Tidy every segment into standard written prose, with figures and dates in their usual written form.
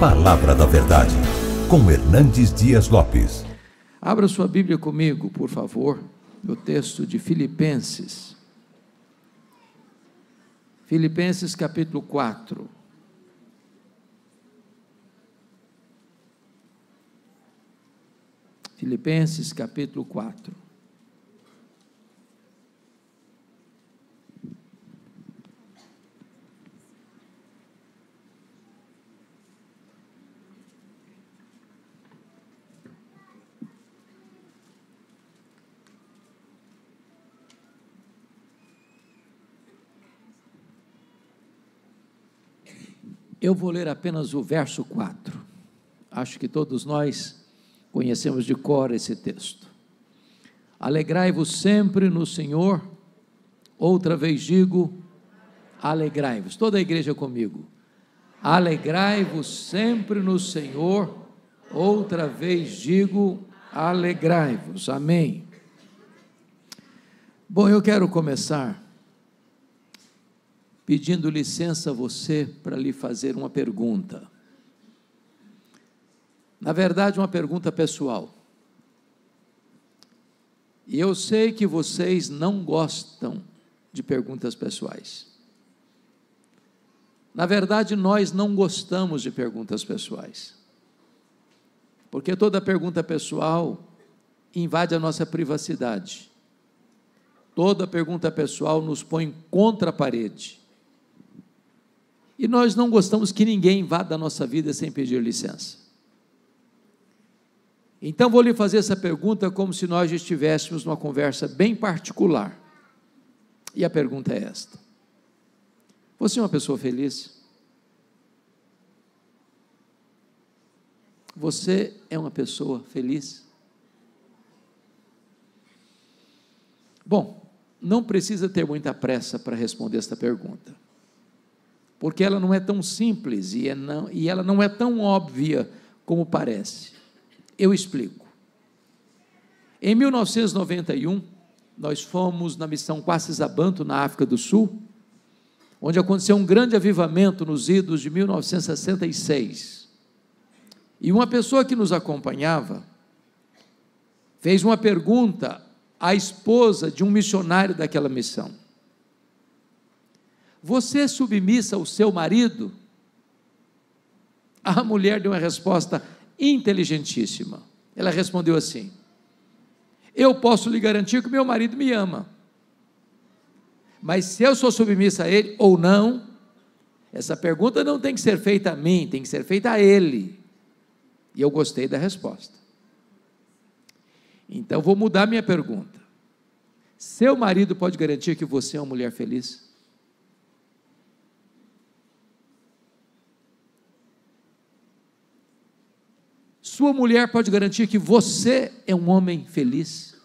Palavra da Verdade, com Hernandes Dias Lopes. Abra sua Bíblia comigo, por favor, no texto de Filipenses. Filipenses capítulo 4. Filipenses capítulo 4. Eu vou ler apenas o verso 4. Acho que todos nós conhecemos de cor esse texto. Alegrai-vos sempre no Senhor. Outra vez digo, alegrai-vos. Toda a igreja comigo. Alegrai-vos sempre no Senhor. Outra vez digo, alegrai-vos. Amém. Bom, eu quero começar pedindo licença a você para lhe fazer uma pergunta. Na verdade, uma pergunta pessoal. E eu sei que vocês não gostam de perguntas pessoais. Na verdade, nós não gostamos de perguntas pessoais. Porque toda pergunta pessoal invade a nossa privacidade. Toda pergunta pessoal nos põe contra a parede. E nós não gostamos que ninguém invada a nossa vida sem pedir licença. Então, vou lhe fazer essa pergunta como se nós estivéssemos numa conversa bem particular. E a pergunta é esta: você é uma pessoa feliz? Você é uma pessoa feliz? Bom, não precisa ter muita pressa para responder esta pergunta, porque ela não é tão simples e ela não é tão óbvia como parece. Eu explico. Em 1991, nós fomos na missão Quacisabanto, na África do Sul, onde aconteceu um grande avivamento nos idos de 1966. E uma pessoa que nos acompanhava fez uma pergunta à esposa de um missionário daquela missão: você é submissa ao seu marido? A mulher deu uma resposta inteligentíssima. Ela respondeu assim: eu posso lhe garantir que meu marido me ama, mas se eu sou submissa a ele ou não, essa pergunta não tem que ser feita a mim, tem que ser feita a ele. E eu gostei da resposta. Então vou mudar minha pergunta: seu marido pode garantir que você é uma mulher feliz? Sua mulher pode garantir que você é um homem feliz?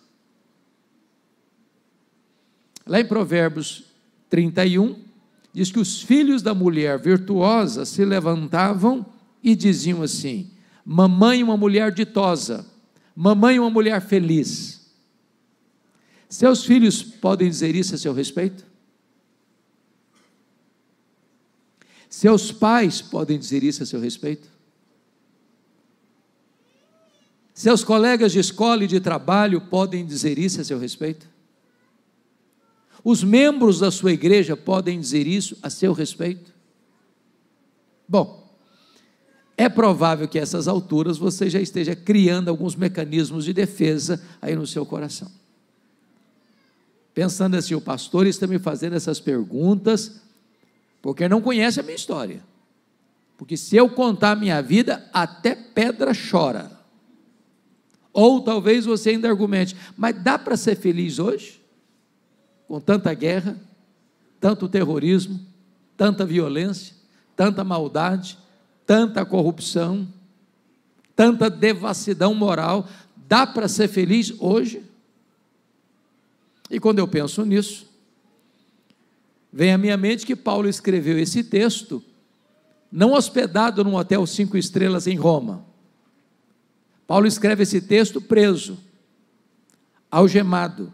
Lá em Provérbios 31, diz que os filhos da mulher virtuosa se levantavam e diziam assim: mamãe, uma mulher ditosa, mamãe, uma mulher feliz. Seus filhos podem dizer isso a seu respeito? Seus pais podem dizer isso a seu respeito? Seus colegas de escola e de trabalho podem dizer isso a seu respeito? Os membros da sua igreja podem dizer isso a seu respeito? Bom, é provável que a essas alturas você já esteja criando alguns mecanismos de defesa aí no seu coração. Pensando assim: o pastor está me fazendo essas perguntas porque não conhece a minha história. Porque se eu contar a minha vida, até pedra chora. Ou talvez você ainda argumente: mas dá para ser feliz hoje? Com tanta guerra, tanto terrorismo, tanta violência, tanta maldade, tanta corrupção, tanta devassidão moral, dá para ser feliz hoje? E quando eu penso nisso, vem à minha mente que Paulo escreveu esse texto, não hospedado num hotel 5 estrelas em Roma. Paulo escreve esse texto preso, algemado,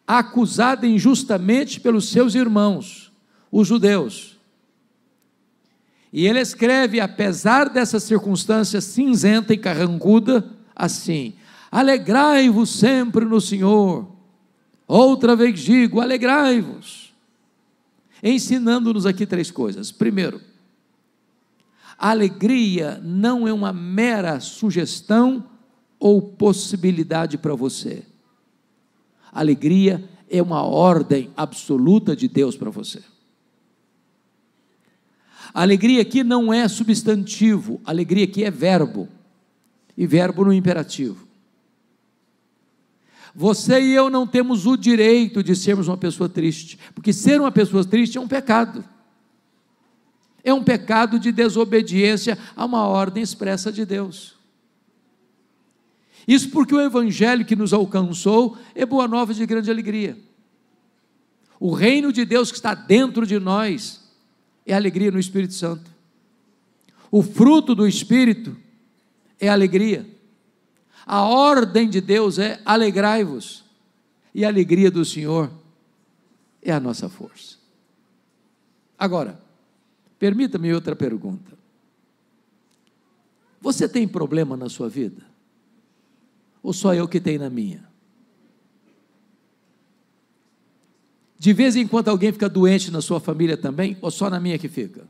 acusado injustamente pelos seus irmãos, os judeus. E ele escreve, apesar dessa circunstância cinzenta e carrancuda, assim: alegrai-vos sempre no Senhor. Outra vez digo, alegrai-vos. Ensinando-nos aqui 3 coisas. Primeiro, a alegria não é uma mera sugestão ou possibilidade para você. A alegria é uma ordem absoluta de Deus para você. A alegria aqui não é substantivo, a alegria aqui é verbo, e verbo no imperativo. Você e eu não temos o direito de sermos uma pessoa triste, porque ser uma pessoa triste é um pecado. É um pecado de desobediência a uma ordem expressa de Deus. Isso porque o evangelho que nos alcançou é boa nova de grande alegria. O reino de Deus que está dentro de nós é alegria no Espírito Santo. O fruto do Espírito é alegria. A ordem de Deus é alegrai-vos, e a alegria do Senhor é a nossa força. Agora, permita-me outra pergunta. Você tem problema na sua vida? Ou só eu que tenho na minha? De vez em quando alguém fica doente na sua família também, ou só na minha que fica?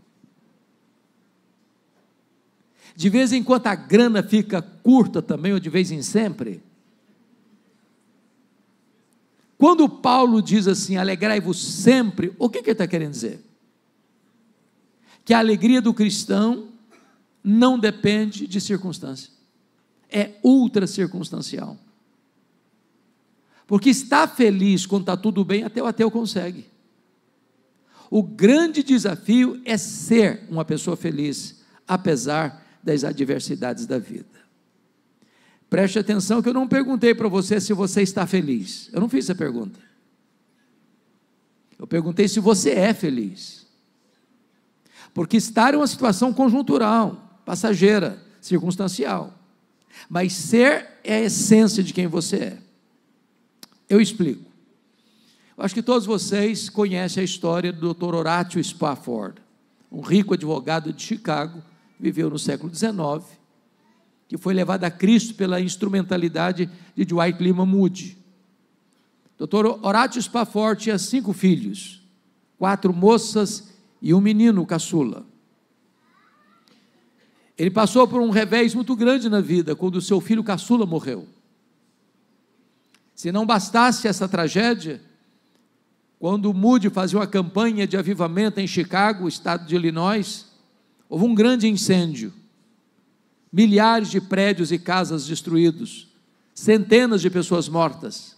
De vez em quando a grana fica curta também, ou de vez em sempre? Quando Paulo diz assim, alegrai-vos sempre, o que ele está querendo dizer? Que a alegria do cristão não depende de circunstância, é ultra circunstancial. Porque estar feliz quando está tudo bem, até o ateu consegue. O grande desafio é ser uma pessoa feliz, apesar das adversidades da vida. Preste atenção que eu não perguntei para você se você está feliz. Eu não fiz essa pergunta. Eu perguntei se você é feliz. Porque estar é uma situação conjuntural, passageira, circunstancial. Mas ser é a essência de quem você é. Eu explico. Eu acho que todos vocês conhecem a história do Dr. Horatio Spafford, um rico advogado de Chicago, viveu no século XIX, que foi levado a Cristo pela instrumentalidade de Dwight Lyman Moody. Dr. Horatio Spafford tinha 5 filhos, 4 moças e um menino caçula. Ele passou por um revés muito grande na vida, quando o seu filho caçula morreu. Se não bastasse essa tragédia, quando Moody fazia uma campanha de avivamento em Chicago, estado de Illinois, houve um grande incêndio, milhares de prédios e casas destruídos, centenas de pessoas mortas.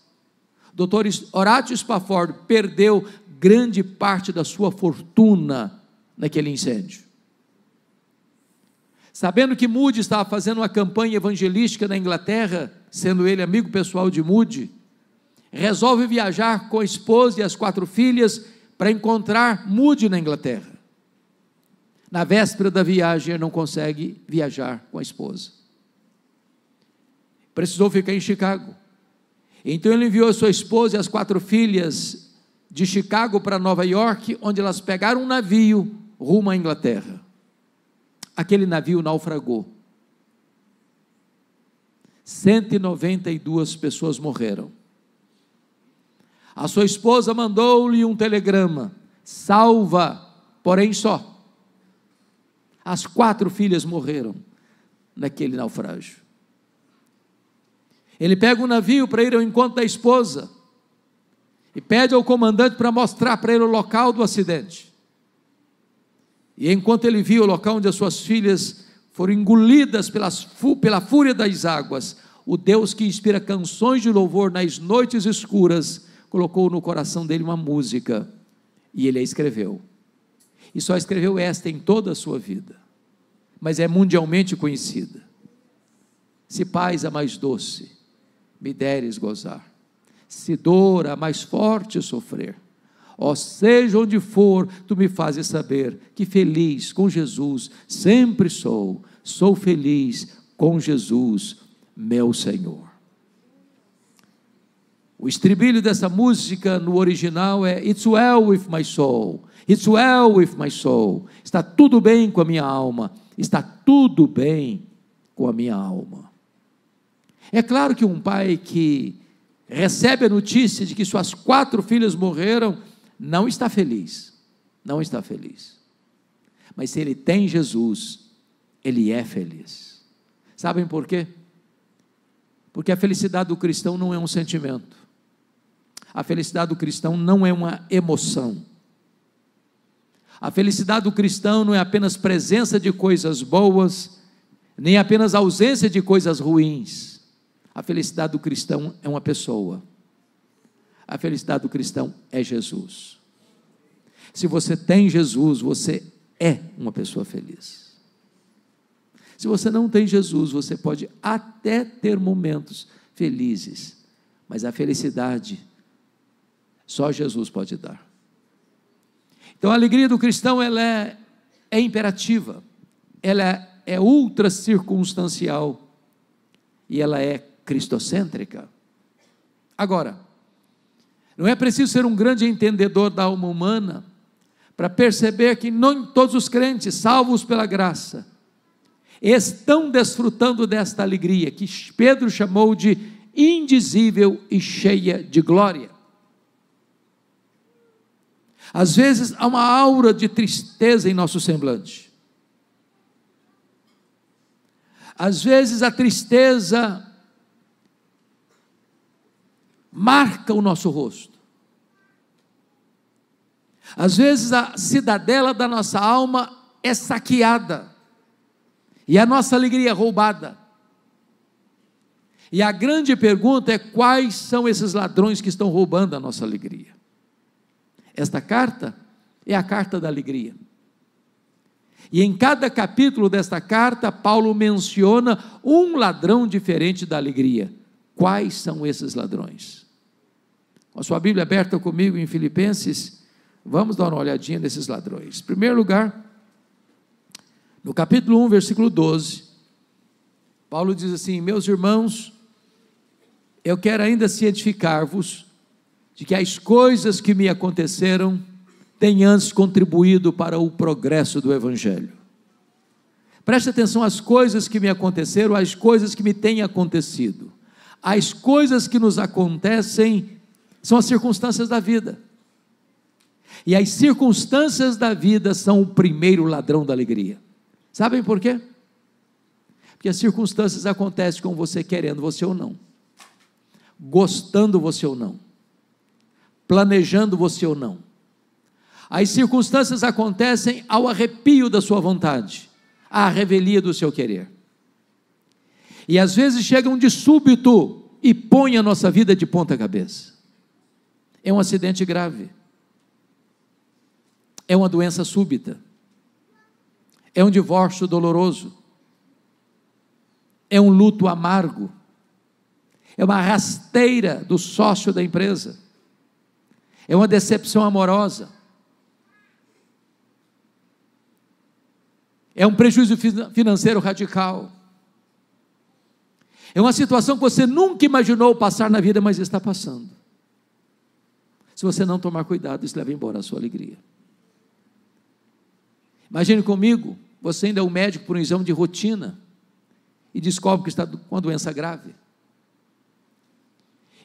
Dr. Horatio Spafford perdeu grande parte da sua fortuna naquele incêndio. Sabendo que Moody estava fazendo uma campanha evangelística na Inglaterra, sendo ele amigo pessoal de Moody, resolve viajar com a esposa e as 4 filhas para encontrar Moody na Inglaterra. Na véspera da viagem, ele não consegue viajar com a esposa. Precisou ficar em Chicago. Então ele enviou a sua esposa e as 4 filhas de Chicago para Nova York, onde elas pegaram um navio rumo à Inglaterra. Aquele navio naufragou. 192 pessoas morreram. A sua esposa mandou-lhe um telegrama: salva, porém só. As 4 filhas morreram naquele naufrágio. Ele pega um navio para ir ao encontro da esposa e pede ao comandante para mostrar para ele o local do acidente. E enquanto ele viu o local onde as suas filhas foram engolidas pela fúria das águas, o Deus que inspira canções de louvor nas noites escuras colocou no coração dele uma música, e ele a escreveu. E só escreveu esta em toda a sua vida, mas é mundialmente conhecida. Se paz a mais doce me deres gozar, se dor a mais forte sofrer, ó, seja onde for, tu me fazes saber que feliz com Jesus sempre sou feliz com Jesus, meu Senhor. O estribilho dessa música no original é It's well with my soul, it's well with my soul. Está tudo bem com a minha alma, está tudo bem com a minha alma. É claro que um pai que recebe a notícia de que suas 4 filhas morreram, não está feliz, não está feliz. Mas se ele tem Jesus, ele é feliz. Sabem por quê? Porque a felicidade do cristão não é um sentimento. A felicidade do cristão não é uma emoção. A felicidade do cristão não é apenas presença de coisas boas, nem apenas ausência de coisas ruins. A felicidade do cristão é uma pessoa. A felicidade do cristão é Jesus. Se você tem Jesus, você é uma pessoa feliz. Se você não tem Jesus, você pode até ter momentos felizes, mas a felicidade só Jesus pode dar. Então a alegria do cristão ela é imperativa, ela é ultra circunstancial e ela é cristocêntrica. Agora, não é preciso ser um grande entendedor da alma humana para perceber que não todos os crentes, salvos pela graça, estão desfrutando desta alegria, que Pedro chamou de indizível e cheia de glória. Às vezes há uma aura de tristeza em nosso semblante. Às vezes a tristeza marca o nosso rosto. Às vezes a cidadela da nossa alma é saqueada e a nossa alegria é roubada. E a grande pergunta é: quais são esses ladrões que estão roubando a nossa alegria? Esta carta é a carta da alegria. E em cada capítulo desta carta, Paulo menciona um ladrão diferente da alegria. Quais são esses ladrões? Com a sua Bíblia aberta comigo em Filipenses, vamos dar uma olhadinha nesses ladrões. Em primeiro lugar, no capítulo 1, versículo 12, Paulo diz assim: meus irmãos, eu quero ainda cientificar-vos de que as coisas que me aconteceram têm antes contribuído para o progresso do Evangelho. Preste atenção às coisas que me aconteceram, às coisas que me têm acontecido. As coisas que nos acontecem são as circunstâncias da vida. E as circunstâncias da vida são o primeiro ladrão da alegria. Sabem por quê? Porque as circunstâncias acontecem com você querendo você ou não, gostando você ou não, planejando você ou não. As circunstâncias acontecem ao arrepio da sua vontade, à revelia do seu querer. E às vezes chegam de súbito e põem a nossa vida de ponta cabeça. É um acidente grave, é uma doença súbita, é um divórcio doloroso, é um luto amargo, é uma rasteira do sócio da empresa, é uma decepção amorosa, é um prejuízo financeiro radical, é uma situação que você nunca imaginou passar na vida, mas está passando. Se você não tomar cuidado, isso leva embora a sua alegria. Imagine comigo, você ainda é um médico por um exame de rotina e descobre que está com uma doença grave.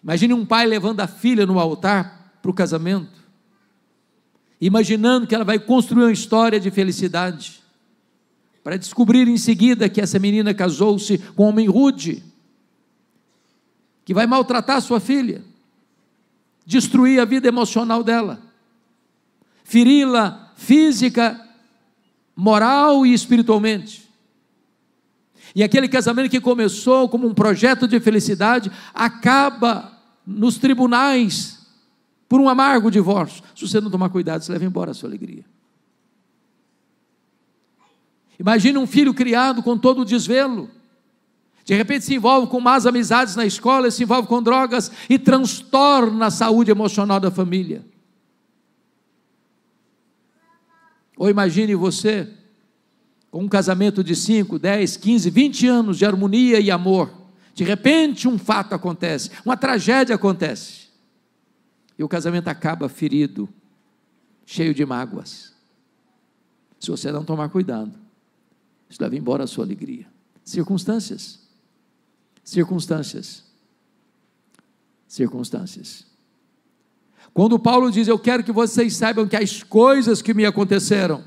Imagine um pai levando a filha no altar para o casamento, imaginando que ela vai construir uma história de felicidade, para descobrir em seguida que essa menina casou-se com um homem rude, que vai maltratar sua filha, destruir a vida emocional dela, feri-la física, moral e espiritualmente. E aquele casamento que começou como um projeto de felicidade, acaba nos tribunais por um amargo divórcio. Se você não tomar cuidado, você leva embora a sua alegria. Imagine um filho criado com todo o desvelo, de repente se envolve com más amizades na escola, se envolve com drogas e transtorna a saúde emocional da família. Ou imagine você com um casamento de 5, 10, 15, 20 anos de harmonia e amor, de repente um fato acontece, uma tragédia acontece, e o casamento acaba ferido, cheio de mágoas. Se você não tomar cuidado, isso leva embora a sua alegria. Circunstâncias. Quando Paulo diz, eu quero que vocês saibam que as coisas que me aconteceram,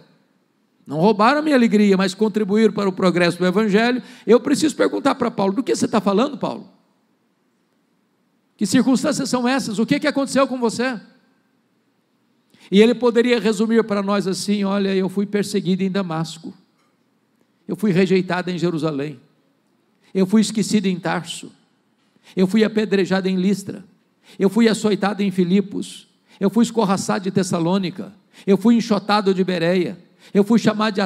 não roubaram a minha alegria, mas contribuíram para o progresso do Evangelho, eu preciso perguntar para Paulo, do que você está falando, Paulo? Que circunstâncias são essas? O que aconteceu com você? E ele poderia resumir para nós assim, olha, eu fui perseguido em Damasco, eu fui rejeitado em Jerusalém, eu fui esquecido em Tarso, eu fui apedrejado em Listra, eu fui açoitado em Filipos, eu fui escorraçado de Tessalônica, eu fui enxotado de Bereia, eu fui chamado de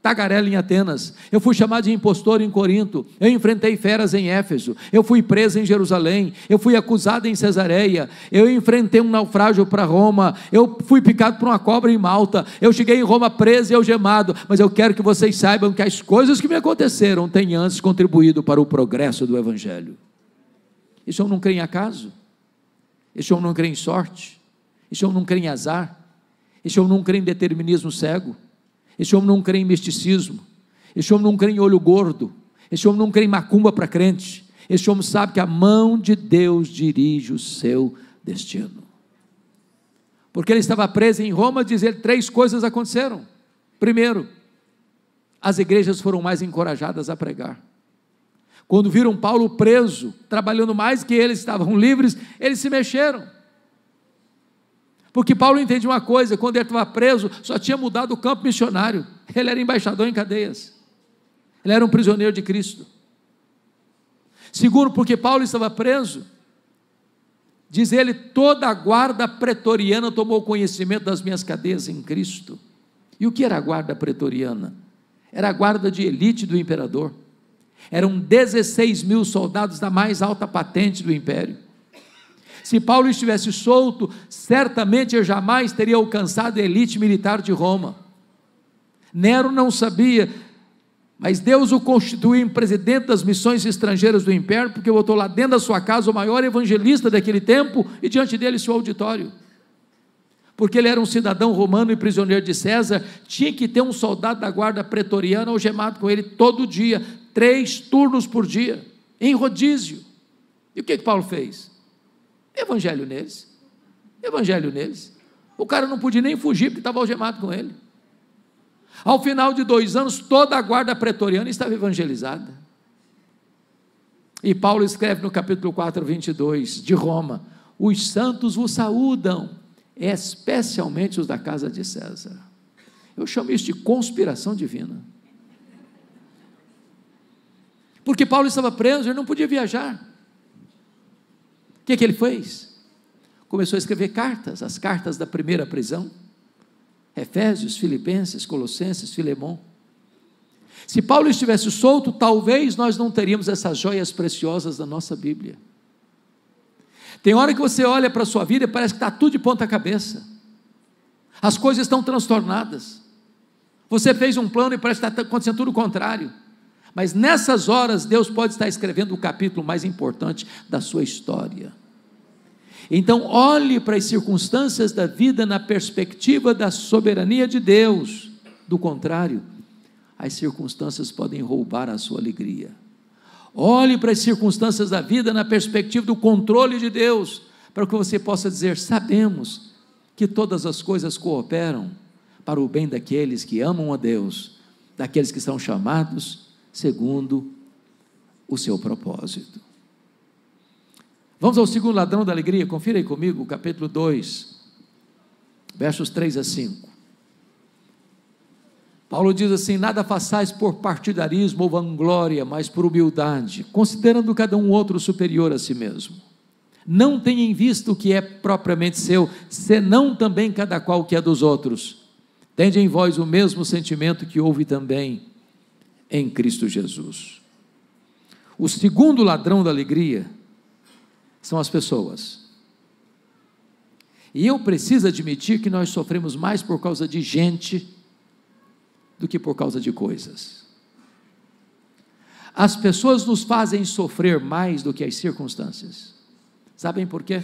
tagarela em Atenas, eu fui chamado de impostor em Corinto, eu enfrentei feras em Éfeso, eu fui preso em Jerusalém, eu fui acusado em Cesareia, eu enfrentei um naufrágio para Roma, eu fui picado por uma cobra em Malta, eu cheguei em Roma preso e algemado, mas eu quero que vocês saibam que as coisas que me aconteceram têm antes contribuído para o progresso do Evangelho. Isso eu não creio em acaso, isso eu não creio em sorte, isso eu não creio em azar, isso eu não creio em determinismo cego, esse homem não crê em misticismo, esse homem não crê em olho gordo, esse homem não crê em macumba para crente, esse homem sabe que a mão de Deus dirige o seu destino. Porque ele estava preso em Roma, diz ele, 3 coisas aconteceram. Primeiro, as igrejas foram mais encorajadas a pregar. Quando viram Paulo preso, trabalhando mais que eles, estavam livres, eles se mexeram. Porque Paulo entende uma coisa, quando ele estava preso, só tinha mudado o campo missionário, ele era embaixador em cadeias, ele era um prisioneiro de Cristo. Segundo, porque Paulo estava preso, diz ele, toda a guarda pretoriana tomou conhecimento das minhas cadeias em Cristo. E o que era a guarda pretoriana? Era a guarda de elite do imperador, eram 16 mil soldados da mais alta patente do império. Se Paulo estivesse solto, certamente eu jamais teria alcançado a elite militar de Roma. Nero não sabia, mas Deus o constituiu em presidente das missões estrangeiras do império, porque botou lá dentro da sua casa o maior evangelista daquele tempo, e diante dele seu auditório. Porque ele era um cidadão romano e prisioneiro de César, tinha que ter um soldado da guarda pretoriana algemado com ele todo dia, 3 turnos por dia, em rodízio. E o que Paulo fez? Evangelho neles, o cara não podia nem fugir, porque estava algemado com ele. Ao final de 2 anos, toda a guarda pretoriana estava evangelizada, e Paulo escreve no capítulo 4, 22, de Roma, os santos vos saúdam, especialmente os da casa de César. Eu chamo isso de conspiração divina, porque Paulo estava preso, ele não podia viajar. O que ele fez? Começou a escrever cartas, as cartas da primeira prisão, Efésios, Filipenses, Colossenses, Filemão. Se Paulo estivesse solto, talvez nós não teríamos essas joias preciosas da nossa Bíblia. Tem hora que você olha para a sua vida e parece que está tudo de ponta cabeça, as coisas estão transtornadas, você fez um plano e parece que está acontecendo tudo o contrário, mas nessas horas Deus pode estar escrevendo o capítulo mais importante da sua história. Então olhe para as circunstâncias da vida na perspectiva da soberania de Deus, do contrário, as circunstâncias podem roubar a sua alegria. Olhe para as circunstâncias da vida na perspectiva do controle de Deus, para que você possa dizer, sabemos que todas as coisas cooperam para o bem daqueles que amam a Deus, daqueles que são chamados segundo o seu propósito. Vamos ao segundo ladrão da alegria, confira aí comigo, o capítulo 2, versos 3 a 5. Paulo diz assim, nada façais por partidarismo ou vanglória, mas por humildade, considerando cada um outro superior a si mesmo. Não tenha em vista o que é propriamente seu, senão também cada qual o que é dos outros. Tende em vós o mesmo sentimento que houve também em Cristo Jesus. O segundo ladrão da alegria são as pessoas. E eu preciso admitir que nós sofremos mais por causa de gente do que por causa de coisas. As pessoas nos fazem sofrer mais do que as circunstâncias. Sabem por quê?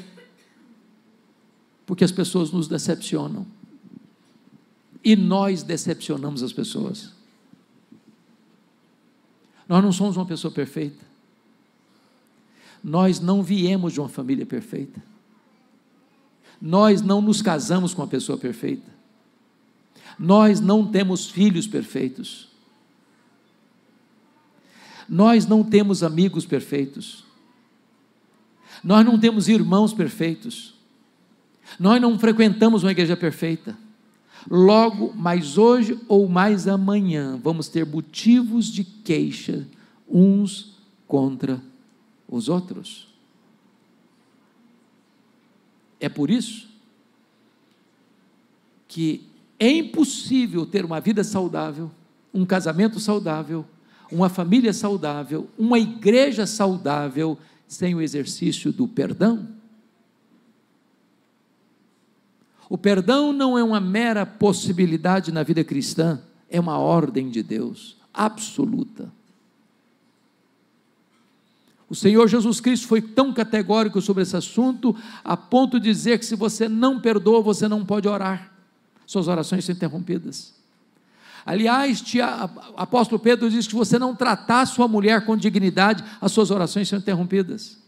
Porque as pessoas nos decepcionam. E nós decepcionamos as pessoas. Nós não somos uma pessoa perfeita. Nós não viemos de uma família perfeita. Nós não nos casamos com uma pessoa perfeita. Nós não temos filhos perfeitos. Nós não temos amigos perfeitos. Nós não temos irmãos perfeitos. Nós não frequentamos uma igreja perfeita. Logo, mais hoje ou mais amanhã, vamos ter motivos de queixa uns contra os outros. É por isso que é impossível ter uma vida saudável, um casamento saudável, uma família saudável, uma igreja saudável, sem o exercício do perdão. O perdão não é uma mera possibilidade na vida cristã, é uma ordem de Deus, absoluta. O Senhor Jesus Cristo foi tão categórico sobre esse assunto, a ponto de dizer que se você não perdoa, você não pode orar, suas orações são interrompidas. Aliás, apóstolo Pedro diz que se você não tratar sua mulher com dignidade, as suas orações são interrompidas.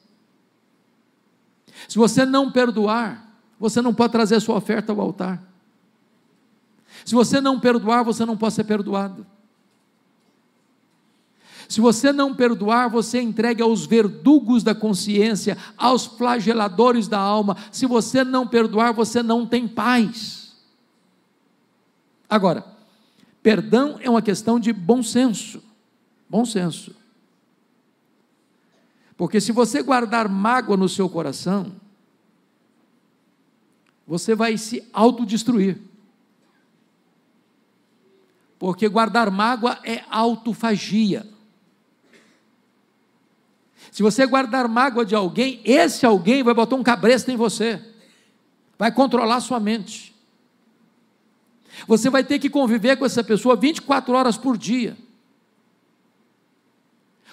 Se você não perdoar, você não pode trazer a sua oferta ao altar. Se você não perdoar, você não pode ser perdoado. Se você não perdoar, você entrega aos verdugos da consciência, aos flageladores da alma. Se você não perdoar, você não tem paz. Agora, perdão é uma questão de bom senso. Bom senso. Porque se você guardar mágoa no seu coração, você vai se autodestruir. Porque guardar mágoa é autofagia. Se você guardar mágoa de alguém, esse alguém vai botar um cabresto em você, vai controlar sua mente. Você vai ter que conviver com essa pessoa 24 horas por dia.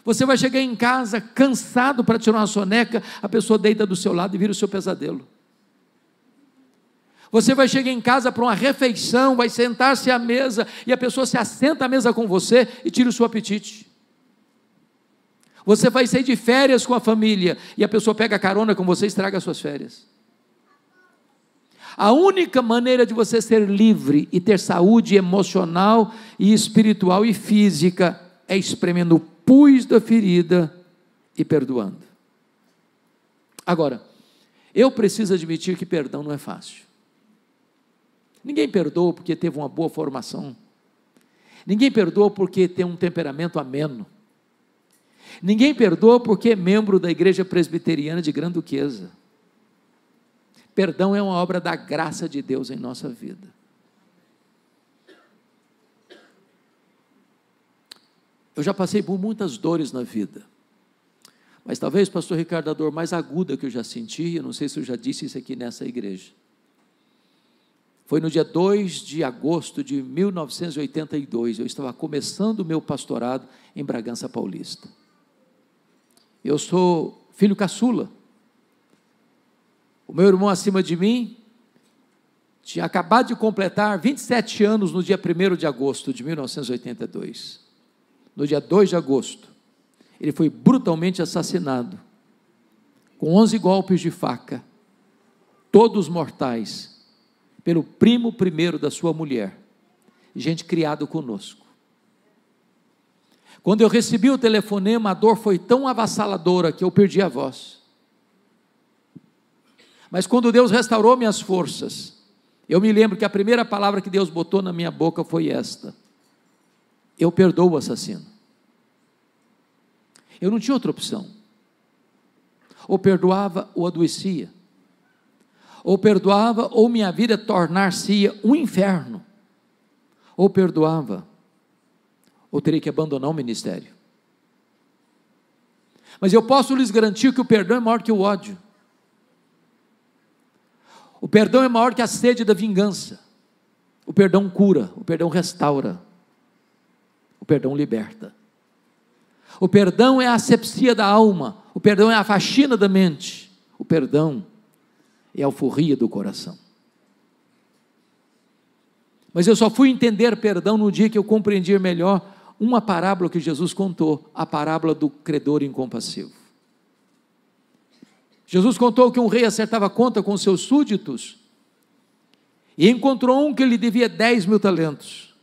Você vai chegar em casa cansado para tirar uma soneca, a pessoa deita do seu lado e vira o seu pesadelo. Você vai chegar em casa para uma refeição, vai sentar-se à mesa, e a pessoa se assenta à mesa com você e tira o seu apetite. Você vai sair de férias com a família, e a pessoa pega carona com você e estraga as suas férias. A única maneira de você ser livre e ter saúde emocional e espiritual e física é espremendo o pus da ferida e perdoando. Agora, eu preciso admitir que perdão não é fácil. Ninguém perdoa porque teve uma boa formação. Ninguém perdoa porque tem um temperamento ameno. Ninguém perdoa porque é membro da igreja presbiteriana de Grande Duquesa. Perdão é uma obra da graça de Deus em nossa vida. Eu já passei por muitas dores na vida, mas talvez, pastor Ricardo, a dor mais aguda que eu já senti, eu não sei se eu já disse isso aqui nessa igreja, foi no dia 2 de agosto de 1982, eu estava começando o meu pastorado em Bragança Paulista. Eu sou filho caçula. O meu irmão acima de mim tinha acabado de completar 27 anos no dia 1º de agosto de 1982. No dia 2 de agosto, ele foi brutalmente assassinado, com 11 golpes de faca, todos mortais, pelo primo primeiro da sua mulher, gente criado conosco. Quando eu recebi o telefonema, a dor foi tão avassaladora que eu perdi a voz. Mas quando Deus restaurou minhas forças, eu me lembro que a primeira palavra que Deus botou na minha boca foi esta: eu perdoo o assassino. Eu não tinha outra opção. Ou perdoava ou adoecia. Ou perdoava ou minha vida tornar-se um inferno. Ou perdoava ou teria que abandonar o ministério. Mas eu posso lhes garantir que o perdão é maior que o ódio. O perdão é maior que a sede da vingança. O perdão cura, o perdão restaura, o perdão liberta. O perdão é a asepsia da alma, o perdão é a faxina da mente, o perdão é a alforria do coração. Mas eu só fui entender perdão no dia que eu compreendi melhor uma parábola que Jesus contou, a parábola do credor incompassivo. Jesus contou que um rei acertava conta com seus súditos e encontrou um que lhe devia 10.000 talentos.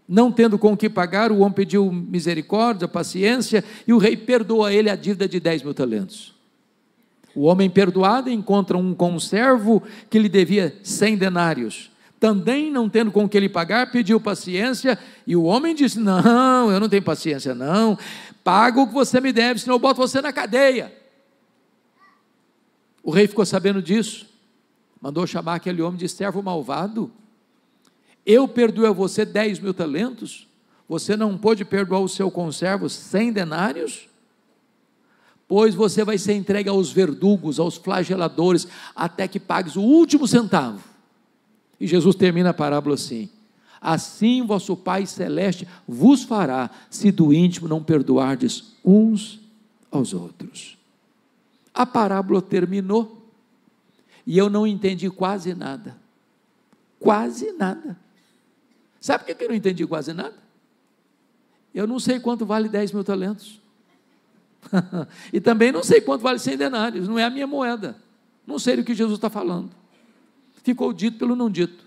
Não tendo com o que pagar, o homem pediu misericórdia, paciência, e o rei perdoa a ele a dívida de 10.000 talentos. O homem perdoado encontra um conservo que lhe devia 100 denários. Também não tendo com o que lhe pagar, pediu paciência, e o homem disse: não, eu não tenho paciência não, paga o que você me deve, senão eu boto você na cadeia. O rei ficou sabendo disso, mandou chamar aquele homem de servo malvado. Eu perdoei a você 10.000 talentos, você não pôde perdoar o seu conservo 100 denários? Pois você vai ser entregue aos verdugos, aos flageladores, até que pagues o último centavo. E Jesus termina a parábola assim: assim vosso Pai Celeste vos fará, se do íntimo não perdoardes uns aos outros. A parábola terminou, e eu não entendi quase nada, sabe por que eu não entendi quase nada? Eu não sei quanto vale 10.000 talentos, e também não sei quanto vale 100 denários, não é a minha moeda, não sei do que Jesus está falando, ficou dito pelo não dito.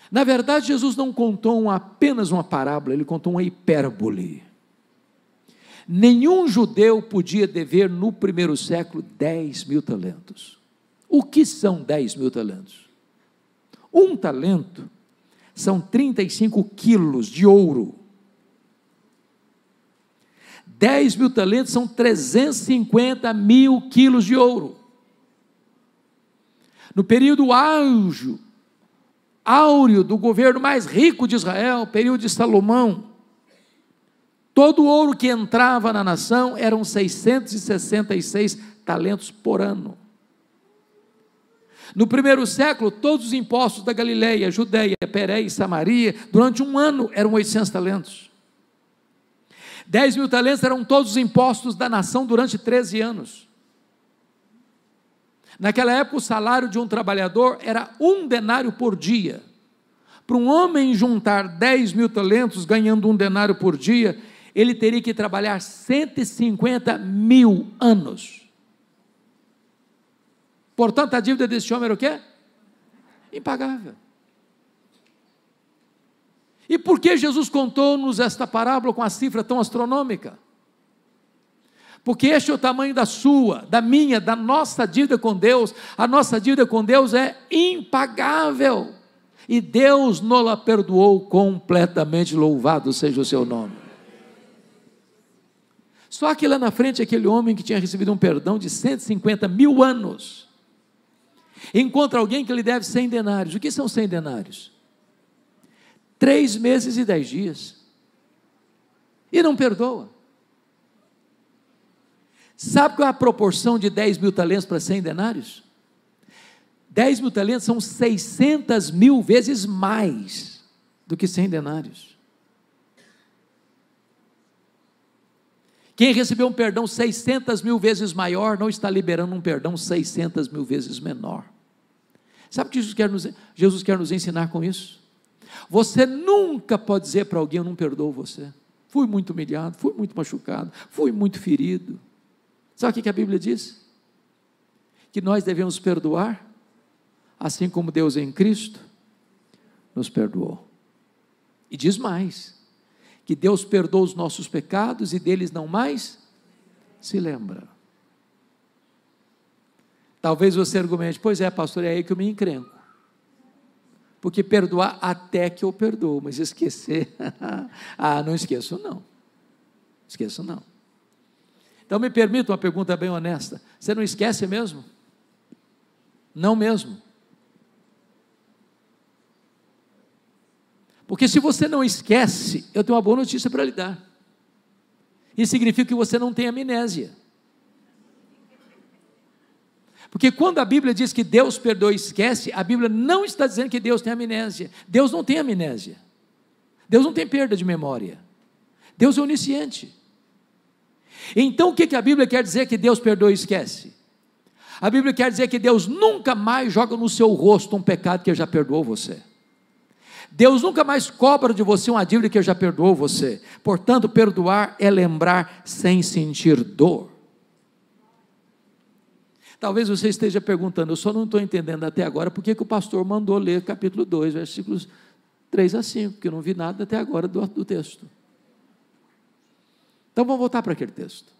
Na verdade, Jesus não contou apenas uma parábola, ele contou uma hipérbole. Nenhum judeu podia dever no primeiro século 10.000 talentos. O que são 10.000 talentos? Um talento são 35 quilos de ouro. 10.000 talentos são 350.000 quilos de ouro. No período áureo do governo mais rico de Israel, período de Salomão, todo o ouro que entrava na nação eram 666 talentos por ano. No primeiro século, todos os impostos da Galileia, Judeia, Pérea e Samaria, durante um ano eram 800 talentos. 10.000 talentos eram todos os impostos da nação durante 13 anos. Naquela época, o salário de um trabalhador era 1 denário por dia. Para um homem juntar 10.000 talentos, ganhando 1 denário por dia, ele teria que trabalhar 150.000 anos. Portanto, a dívida desse homem era o quê? Impagável. E por que Jesus contou-nos esta parábola com a cifra tão astronômica? Porque este é o tamanho da sua, da minha, da nossa dívida com Deus. A nossa dívida com Deus é impagável, e Deus nos-la perdoou completamente, louvado seja o seu nome. Só que lá na frente, aquele homem que tinha recebido um perdão de 150.000 anos, encontra alguém que lhe deve 100 denários. O que são 100 denários? 3 meses e 10 dias, e não perdoa. Sabe qual é a proporção de 10.000 talentos para 100 denários? 10.000 talentos são 600.000 vezes mais do que 100 denários. Quem recebeu um perdão 600.000 vezes maior, não está liberando um perdão 600.000 vezes menor. Sabe o que Jesus quer nos ensinar com isso? Você nunca pode dizer para alguém: eu não perdoo você, fui muito humilhado, fui muito machucado, fui muito ferido. Sabe o que a Bíblia diz? Que nós devemos perdoar, assim como Deus em Cristo nos perdoou. E diz mais, que Deus perdoa os nossos pecados e deles não mais se lembra. Talvez você argumente: pois é, pastor, é aí que eu me encrenco, porque perdoar até que eu perdoo, mas esquecer, não esqueço não, Então me permita uma pergunta bem honesta: você não esquece mesmo? Não mesmo? Porque se você não esquece, eu tenho uma boa notícia para lhe dar. Isso significa que você não tem amnésia. Porque quando a Bíblia diz que Deus perdoa e esquece, a Bíblia não está dizendo que Deus tem amnésia. Deus não tem amnésia. Deus não tem perda de memória. Deus é onisciente. Então o que a Bíblia quer dizer que Deus perdoa e esquece? A Bíblia quer dizer que Deus nunca mais joga no seu rosto um pecado que já perdoou você. Deus nunca mais cobra de você uma dívida que já perdoou você. Portanto, perdoar é lembrar sem sentir dor. Talvez você esteja perguntando, eu só não estou entendendo até agora porque que o pastor mandou ler capítulo 2, versículos 3 a 5, porque eu não vi nada até agora do texto. Então vamos voltar para aquele texto.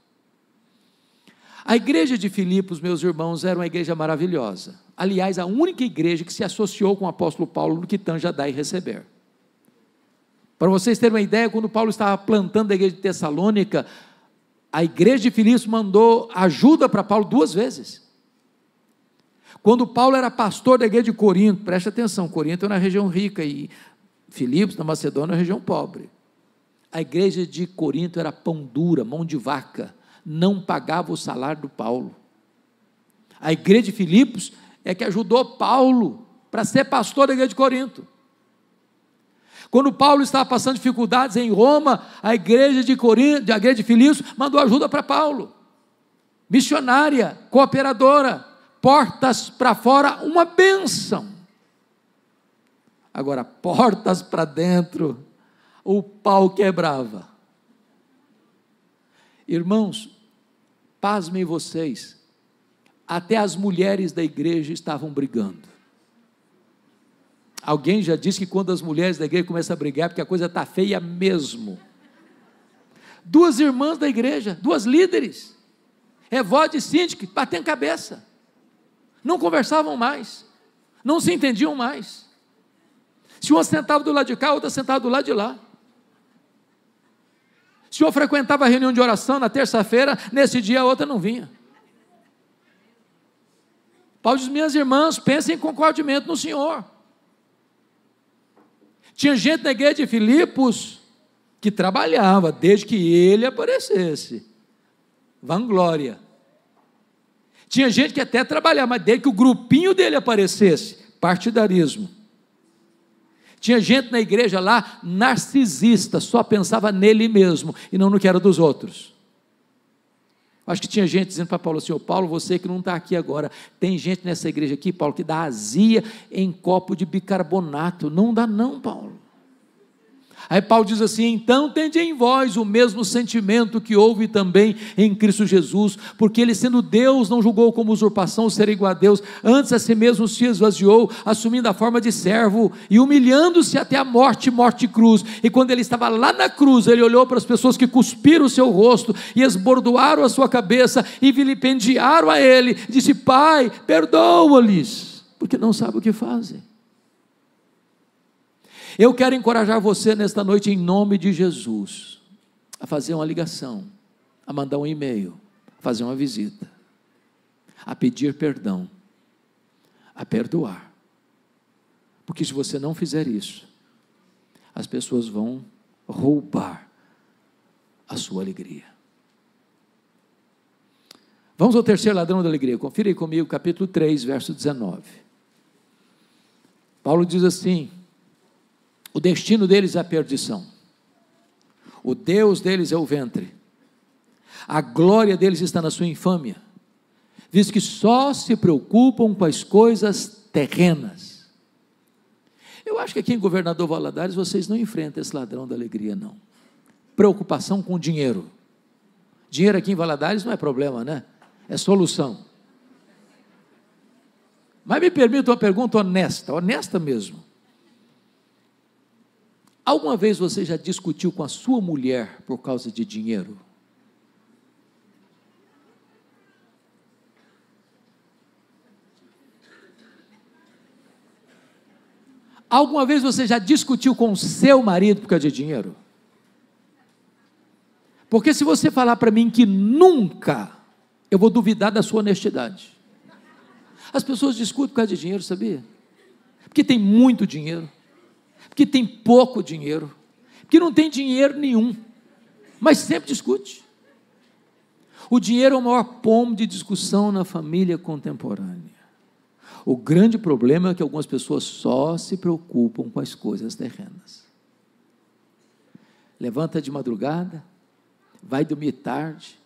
A igreja de Filipos, meus irmãos, era uma igreja maravilhosa. Aliás, a única igreja que se associou com o apóstolo Paulo no que tange a dar e receber. Para vocês terem uma ideia, quando Paulo estava plantando a igreja de Tessalônica, a igreja de Filipos mandou ajuda para Paulo 2 vezes. Quando Paulo era pastor da igreja de Corinto, preste atenção, Corinto é uma região rica e Filipos, na Macedônia, é uma região pobre. A igreja de Corinto era pão dura, mão de vaca, não pagava o salário do Paulo. A igreja de Filipos é que ajudou Paulo para ser pastor da igreja de Corinto. Quando Paulo estava passando dificuldades em Roma, a igreja de Corinto, a igreja de Filipos, mandou ajuda para Paulo. Missionária, cooperadora, portas para fora, uma bênção. Agora, portas para dentro, o pau quebrava. Irmãos, pasmem vocês, até as mulheres da igreja estavam brigando. Alguém já disse que quando as mulheres da igreja começam a brigar, porque a coisa está feia mesmo. 2 irmãs da igreja, 2 líderes, Evode e Síndique, batendo cabeça, não conversavam mais, não se entendiam mais. Se uma sentava do lado de cá, a outra sentava do lado de lá. Se uma frequentava a reunião de oração na terça-feira, nesse dia a outra não vinha. Paulo diz, minhas irmãs, pensem em concordimento no Senhor. Tinha gente na igreja de Filipos que trabalhava desde que ele aparecesse. Vanglória. Tinha gente que até trabalhava, mas desde que o grupinho dele aparecesse, partidarismo. Tinha gente na igreja lá, narcisista, só pensava nele mesmo, e não no que era dos outros. Acho que tinha gente dizendo para Paulo assim, Paulo, você que não está aqui agora, tem gente nessa igreja aqui, Paulo, que dá azia em copo de bicarbonato, não dá não, Paulo. Aí Paulo diz assim, então tende em vós o mesmo sentimento que houve também em Cristo Jesus, porque ele sendo Deus não julgou como usurpação o ser igual a Deus, antes a si mesmo se esvaziou, assumindo a forma de servo e humilhando-se até a morte, morte de cruz. E quando ele estava lá na cruz, ele olhou para as pessoas que cuspiram o seu rosto e esbordoaram a sua cabeça e vilipendiaram a ele, disse, Pai, perdoa-lhes, porque não sabem o que fazem. Eu quero encorajar você nesta noite, em nome de Jesus, a fazer uma ligação, a mandar um e-mail, a fazer uma visita, a pedir perdão, a perdoar, porque se você não fizer isso, as pessoas vão roubar a sua alegria. Vamos ao terceiro ladrão da alegria, confira aí comigo, capítulo 3, verso 19, Paulo diz assim, o destino deles é a perdição, o Deus deles é o ventre, a glória deles está na sua infâmia, visto que só se preocupam com as coisas terrenas. Eu acho que aqui em Governador Valadares vocês não enfrentam esse ladrão da alegria não, preocupação com dinheiro aqui em Valadares não é problema, né? É solução. Mas me permita uma pergunta honesta mesmo. Alguma vez você já discutiu com a sua mulher por causa de dinheiro? Alguma vez você já discutiu com o seu marido por causa de dinheiro? Porque se você falar para mim que nunca, eu vou duvidar da sua honestidade. As pessoas discutem por causa de dinheiro, sabia? Porque tem muito dinheiro, porque tem pouco dinheiro, porque não tem dinheiro nenhum, mas sempre discute. O dinheiro é o maior pomo de discussão na família contemporânea. O grande problema é que algumas pessoas só se preocupam com as coisas terrenas. Levanta de madrugada, vai dormir tarde,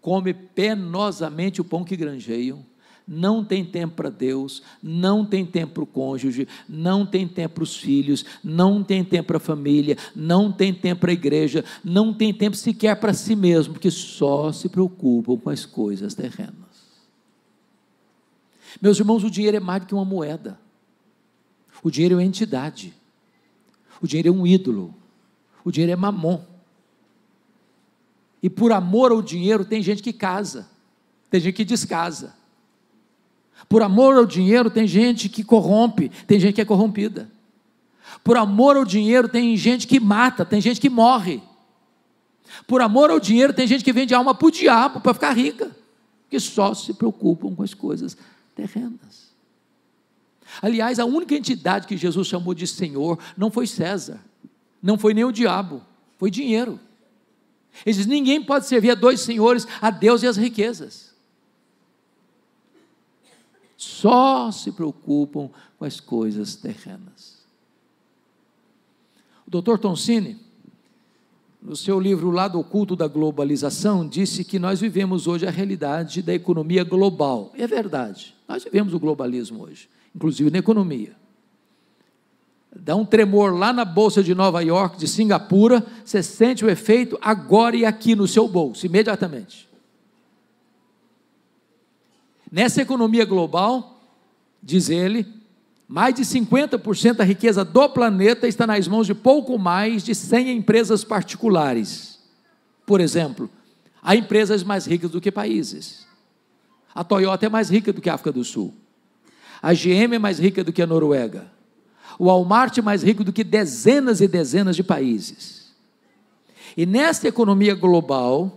come penosamente o pão que granjeiam, não tem tempo para Deus, não tem tempo para o cônjuge, não tem tempo para os filhos, não tem tempo para a família, não tem tempo para a igreja, não tem tempo sequer para si mesmo, porque só se preocupam com as coisas terrenas. Meus irmãos, o dinheiro é mais do que uma moeda, o dinheiro é uma entidade, o dinheiro é um ídolo, o dinheiro é mamon, e por amor ao dinheiro tem gente que casa, tem gente que descasa. Por amor ao dinheiro tem gente que corrompe, tem gente que é corrompida. Por amor ao dinheiro tem gente que mata, tem gente que morre. Por amor ao dinheiro tem gente que vende alma para o diabo, para ficar rica, que só se preocupam com as coisas terrenas. Aliás, a única entidade que Jesus chamou de Senhor não foi César, não foi nem o diabo, foi dinheiro. Ele diz: ninguém pode servir a dois senhores, a Deus e as riquezas. Só se preocupam com as coisas terrenas. O Dr. Toncini, no seu livro O Lado Oculto da Globalização, disse que nós vivemos hoje a realidade da economia global. E é verdade, nós vivemos o globalismo hoje, inclusive na economia. Dá um tremor lá na Bolsa de Nova York, de Singapura, você sente o efeito agora e aqui no seu bolso, imediatamente. Nessa economia global, diz ele, mais de 50% da riqueza do planeta está nas mãos de pouco mais de 100 empresas particulares. Por exemplo, há empresas mais ricas do que países. A Toyota é mais rica do que a África do Sul. A GM é mais rica do que a Noruega. O Walmart é mais rico do que dezenas e dezenas de países. E nesta economia global,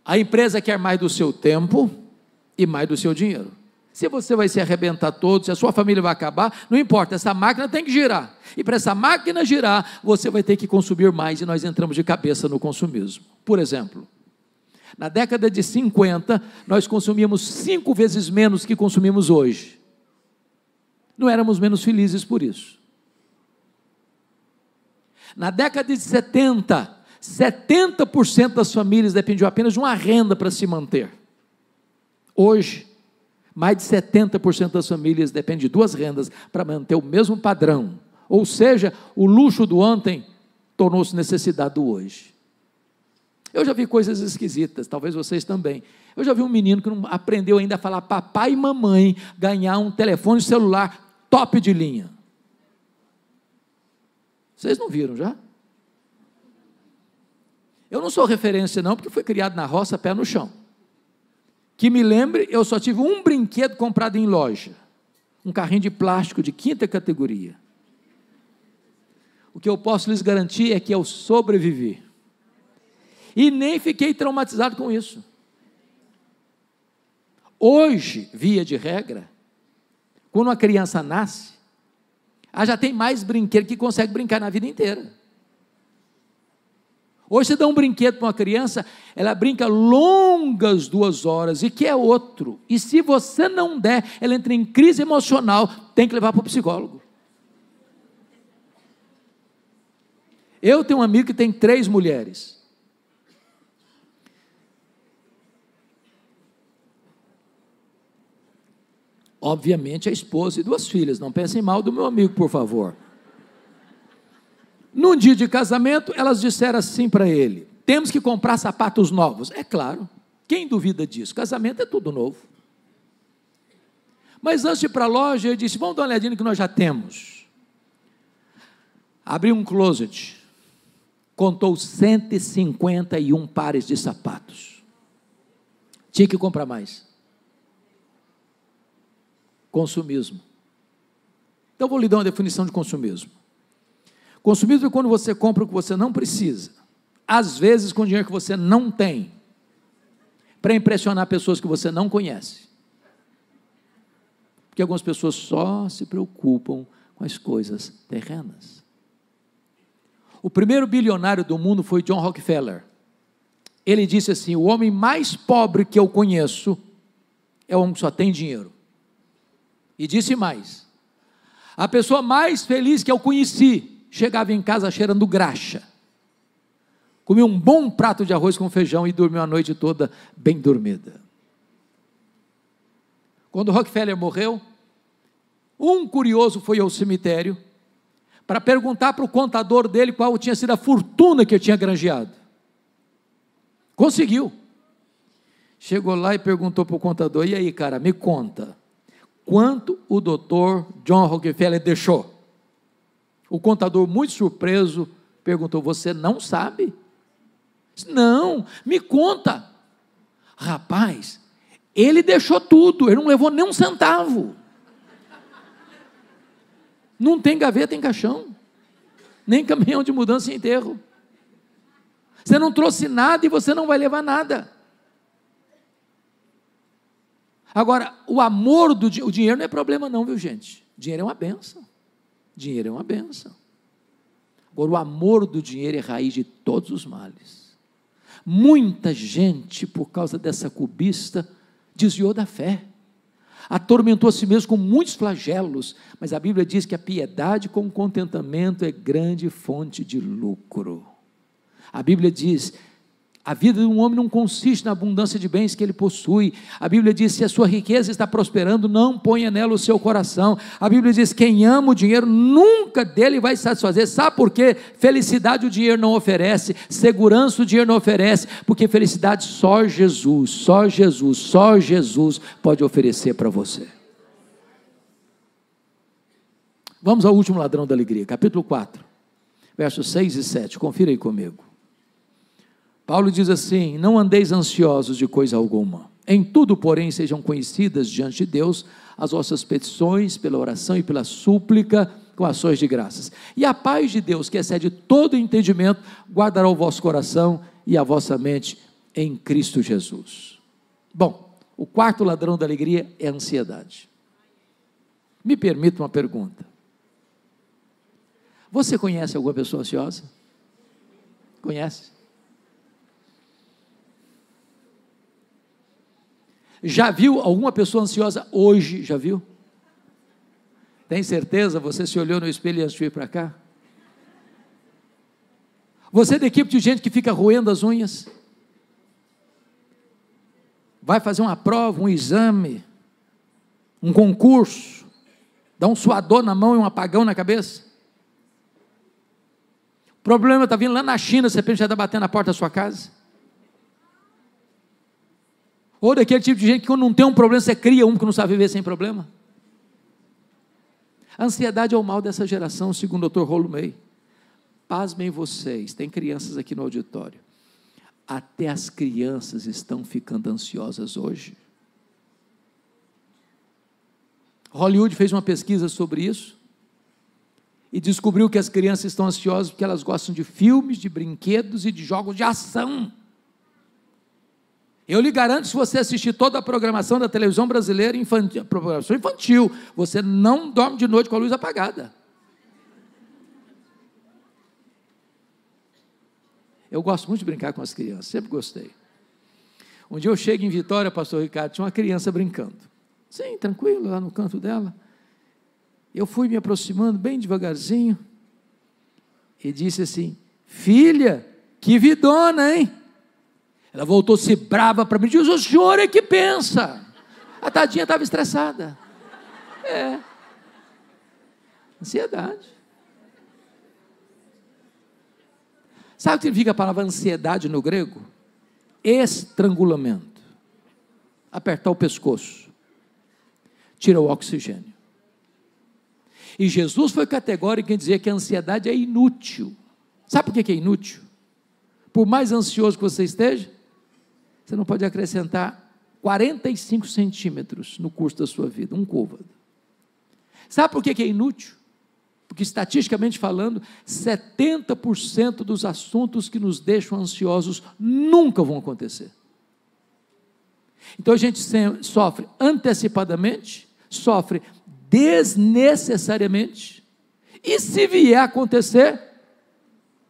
a empresa quer mais do seu tempo e mais do seu dinheiro. Se você vai se arrebentar todo, se a sua família vai acabar, não importa, essa máquina tem que girar. E para essa máquina girar, você vai ter que consumir mais, e nós entramos de cabeça no consumismo. Por exemplo, na década de 50, nós consumíamos 5 vezes menos que consumimos hoje. Não éramos menos felizes por isso. Na década de 70, 70% das famílias dependiam apenas de uma renda para se manter. Hoje, mais de 70% das famílias dependem de 2 rendas para manter o mesmo padrão. Ou seja, o luxo do ontem tornou-se necessidade do hoje. Eu já vi coisas esquisitas, talvez vocês também. Eu já vi um menino que não aprendeu ainda a falar papai e mamãe, ganhar um telefone celular top de linha. Vocês não viram já? Eu não sou referência não, porque fui criado na roça, pé no chão. Que me lembre, eu só tive um brinquedo comprado em loja, um carrinho de plástico de 5ª categoria. O que eu posso lhes garantir é que eu sobrevivi, e nem fiquei traumatizado com isso. Hoje, via de regra, quando uma criança nasce, ela já tem mais brinquedo que consegue brincar na vida inteira. Hoje você dá um brinquedo para uma criança, ela brinca longas 2 horas e quer outro. E se você não der, ela entra em crise emocional, tem que levar para o psicólogo. Eu tenho um amigo que tem 3 mulheres. Obviamente a esposa e 2 filhas, não pensem mal do meu amigo, por favor. Num dia de casamento, elas disseram assim para ele: temos que comprar sapatos novos. É claro, quem duvida disso? Casamento é tudo novo. Mas antes de ir para a loja, ele disse: vamos dar uma olhadinha no que nós já temos. Abriu um closet, contou 151 pares de sapatos. Tinha que comprar mais. Consumismo. Então vou lhe dar uma definição de consumismo. Consumismo é quando você compra o que você não precisa, às vezes com dinheiro que você não tem, para impressionar pessoas que você não conhece. Porque algumas pessoas só se preocupam com as coisas terrenas. O primeiro bilionário do mundo foi John Rockefeller. Ele disse assim: o homem mais pobre que eu conheço é o homem que só tem dinheiro. E disse mais: a pessoa mais feliz que eu conheci chegava em casa cheirando graxa. comeu um bom prato de arroz com feijão e dormiu a noite toda bem dormida. Quando Rockefeller morreu, um curioso foi ao cemitério para perguntar para o contador dele qual tinha sido a fortuna que ele tinha granjeado. Conseguiu. Chegou lá e perguntou para o contador: e aí, cara, me conta, quanto o doutor John Rockefeller deixou? O contador, muito surpreso, perguntou: você não sabe? Não, me conta. Rapaz, ele deixou tudo, ele não levou nem um centavo. Não tem gaveta em caixão, nem caminhão de mudança e enterro. Você não trouxe nada e você não vai levar nada. Agora, o amor o dinheiro não é problema não, viu gente? Dinheiro é uma bênção. Dinheiro é uma bênção. Agora, o amor do dinheiro é raiz de todos os males. Muita gente, por causa dessa cobiça, desviou da fé, atormentou a si mesmo com muitos flagelos, mas a Bíblia diz que a piedade com contentamento é grande fonte de lucro. A Bíblia diz: a vida de um homem não consiste na abundância de bens que ele possui. A Bíblia diz: se a sua riqueza está prosperando, não ponha nela o seu coração. A Bíblia diz: quem ama o dinheiro nunca dele vai satisfazer. Sabe por quê? Felicidade o dinheiro não oferece, segurança o dinheiro não oferece, porque felicidade só Jesus, só Jesus, só Jesus pode oferecer para você. Vamos ao último ladrão da alegria, capítulo 4, versos 6 e 7, confira aí comigo. Paulo diz assim: não andeis ansiosos de coisa alguma, em tudo, porém, sejam conhecidas diante de Deus as vossas petições, pela oração e pela súplica, com ações de graças. E a paz de Deus, que excede todo entendimento, guardará o vosso coração e a vossa mente em Cristo Jesus. Bom, o quarto ladrão da alegria é a ansiedade. Me permita uma pergunta: você conhece alguma pessoa ansiosa? Conhece? Já viu alguma pessoa ansiosa hoje? Já viu? Tem certeza? Você se olhou no espelho antes de vir para cá? Você é da equipe de gente que fica roendo as unhas? Vai fazer uma prova, um exame, um concurso, dá um suador na mão e um apagão na cabeça? O problema está vindo lá na China, de repente já está batendo na porta da sua casa? Ou daquele tipo de gente que quando não tem um problema, você cria um que não sabe viver sem problema? A ansiedade é o mal dessa geração, segundo o Dr. Rollo May. Pasmem vocês, tem crianças aqui no auditório, até as crianças estão ficando ansiosas hoje. Hollywood fez uma pesquisa sobre isso, e descobriu que as crianças estão ansiosas porque elas gostam de filmes, de brinquedos e de jogos de ação. Eu lhe garanto, se você assistir toda a programação da televisão brasileira, programação infantil, você não dorme de noite com a luz apagada. Eu gosto muito de brincar com as crianças, sempre gostei. Um dia eu chego em Vitória, pastor Ricardo, tinha uma criança brincando. Sim, tranquilo, lá no canto dela. Eu fui me aproximando bem devagarzinho e disse assim: filha, que vidona, hein? Ela voltou-se brava para mim e disse: o senhor é que pensa. A tadinha estava estressada. Ansiedade. Sabe o que significa a palavra ansiedade no grego? Estrangulamento. Apertar o pescoço. Tira o oxigênio. E Jesus foi categórico em dizer que a ansiedade é inútil. Sabe por que é inútil? Por mais ansioso que você esteja, você não pode acrescentar 45 centímetros no curso da sua vida, um côvado. Sabe por que é inútil? Porque, estatisticamente falando, 70% dos assuntos que nos deixam ansiosos nunca vão acontecer. Então a gente sofre antecipadamente, sofre desnecessariamente, e se vier a acontecer,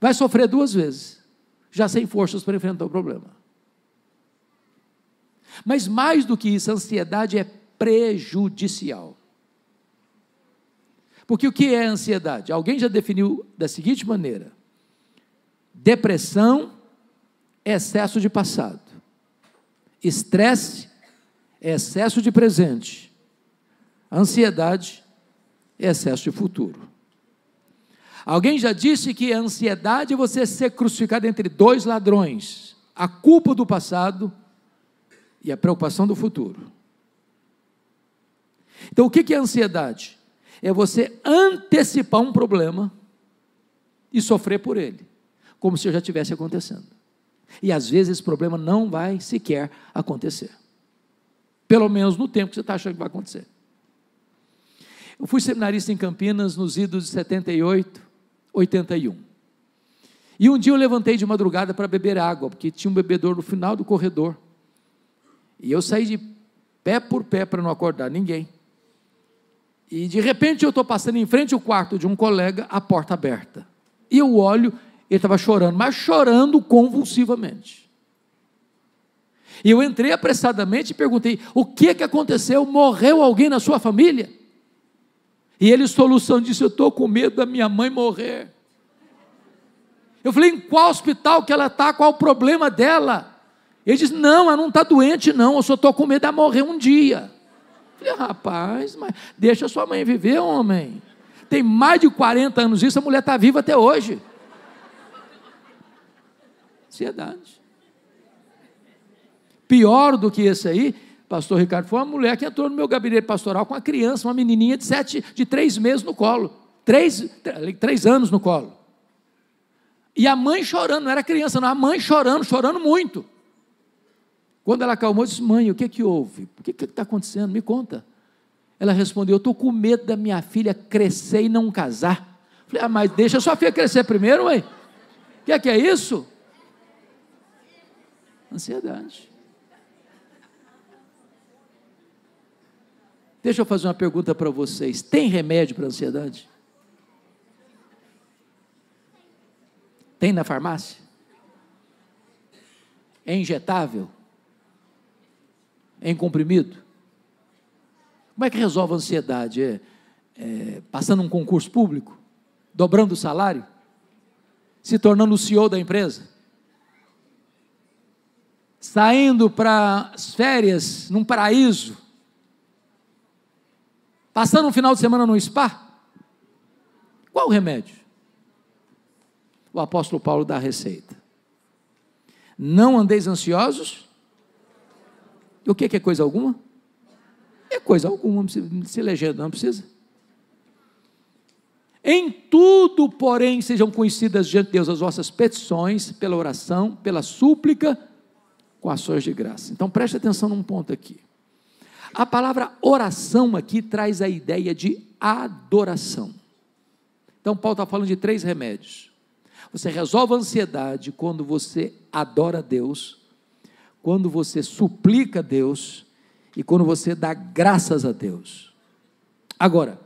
vai sofrer duas vezes, já sem forças para enfrentar o problema. Mas mais do que isso, a ansiedade é prejudicial. Porque o que é ansiedade? Alguém já definiu da seguinte maneira: depressão é excesso de passado. Estresse é excesso de presente. Ansiedade é excesso de futuro. Alguém já disse que a ansiedade é você ser crucificado entre dois ladrões: a culpa do passado e a preocupação do futuro. Então, o que é ansiedade? É você antecipar um problema e sofrer por ele, como se já estivesse acontecendo. E às vezes esse problema não vai sequer acontecer, pelo menos no tempo que você está achando que vai acontecer. Eu fui seminarista em Campinas nos idos de 78, 81. E um dia eu levantei de madrugada para beber água, porque tinha um bebedouro no final do corredor. E eu saí de pé por pé para não acordar ninguém. E de repente eu estou passando em frente ao quarto de um colega, a porta aberta. E eu olho, ele estava chorando, mas chorando convulsivamente. E eu entrei apressadamente e perguntei: o que aconteceu? Morreu alguém na sua família? E ele, solução, disse: eu estou com medo da minha mãe morrer. Eu falei: em qual hospital que ela está? Qual o problema dela? Ele disse: não, ela não está doente não, eu só estou com medo de morrer um dia. Eu falei: rapaz, mas deixa sua mãe viver, homem. Tem mais de 40 anos isso, a mulher está viva até hoje. Ansiedade. Pior do que esse aí, pastor Ricardo, foi uma mulher que entrou no meu gabinete pastoral com uma criança, uma menininha de 3 meses no colo, 3 anos no colo, e a mãe chorando, não era criança não, a mãe chorando muito. Quando ela acalmou, eu disse: mãe, o que houve? O que está acontecendo? Me conta. Ela respondeu: eu estou com medo da minha filha crescer e não casar. Eu falei: mas deixa a sua filha crescer primeiro, ué. O que é isso? Ansiedade. Deixa eu fazer uma pergunta para vocês: tem remédio para a ansiedade? Tem na farmácia? É injetável? É em comprimido? Como é que resolve a ansiedade? Passando um concurso público? Dobrando o salário? Se tornando o CEO da empresa? Saindo para as férias num paraíso? Passando um final de semana no spa? Qual o remédio? O apóstolo Paulo dá a receita: não andeis ansiosos. O que é coisa alguma? É coisa alguma, não precisa se legenda, não precisa. Em tudo, porém, sejam conhecidas diante de Deus as vossas petições, pela oração, pela súplica, com ações de graça. Então preste atenção num ponto aqui. A palavra oração aqui traz a ideia de adoração. Então Paulo está falando de 3 remédios. Você resolve a ansiedade quando você adora a Deus, quando você suplica a Deus e quando você dá graças a Deus. Agora,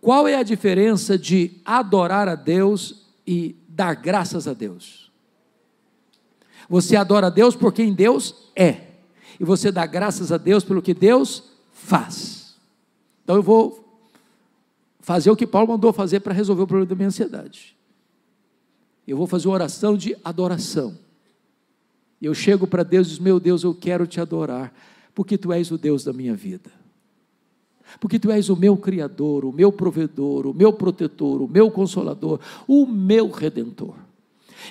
qual é a diferença de adorar a Deus e dar graças a Deus? Você adora a Deus por quem Deus é, e você dá graças a Deus pelo que Deus faz. Então eu vou fazer o que Paulo mandou fazer para resolver o problema da minha ansiedade. Eu vou fazer uma oração de adoração. Eu chego para Deus e digo: meu Deus, eu quero te adorar, porque tu és o Deus da minha vida, porque tu és o meu Criador, o meu provedor, o meu protetor, o meu consolador, o meu Redentor.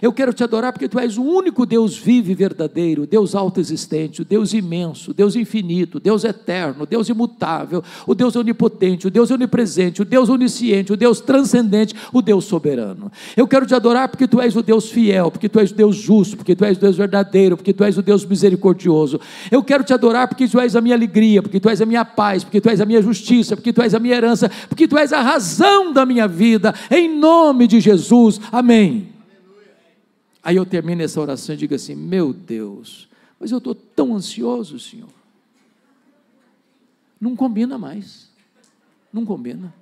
Eu quero te adorar porque tu és o único Deus vivo e verdadeiro, Deus autoexistente, o Deus imenso, Deus infinito, Deus eterno, Deus imutável, o Deus onipotente, o Deus onipresente, o Deus onisciente, o Deus transcendente, o Deus soberano. Eu quero te adorar porque tu és o Deus fiel, porque tu és o Deus justo, porque tu és o Deus verdadeiro, porque tu és o Deus misericordioso. Eu quero te adorar porque tu és a minha alegria, porque tu és a minha paz, porque tu és a minha justiça, porque tu és a minha herança, porque tu és a razão da minha vida, em nome de Jesus, amém. Aí eu termino essa oração e digo assim: meu Deus, mas eu estou tão ansioso, Senhor. Não combina mais, não combina.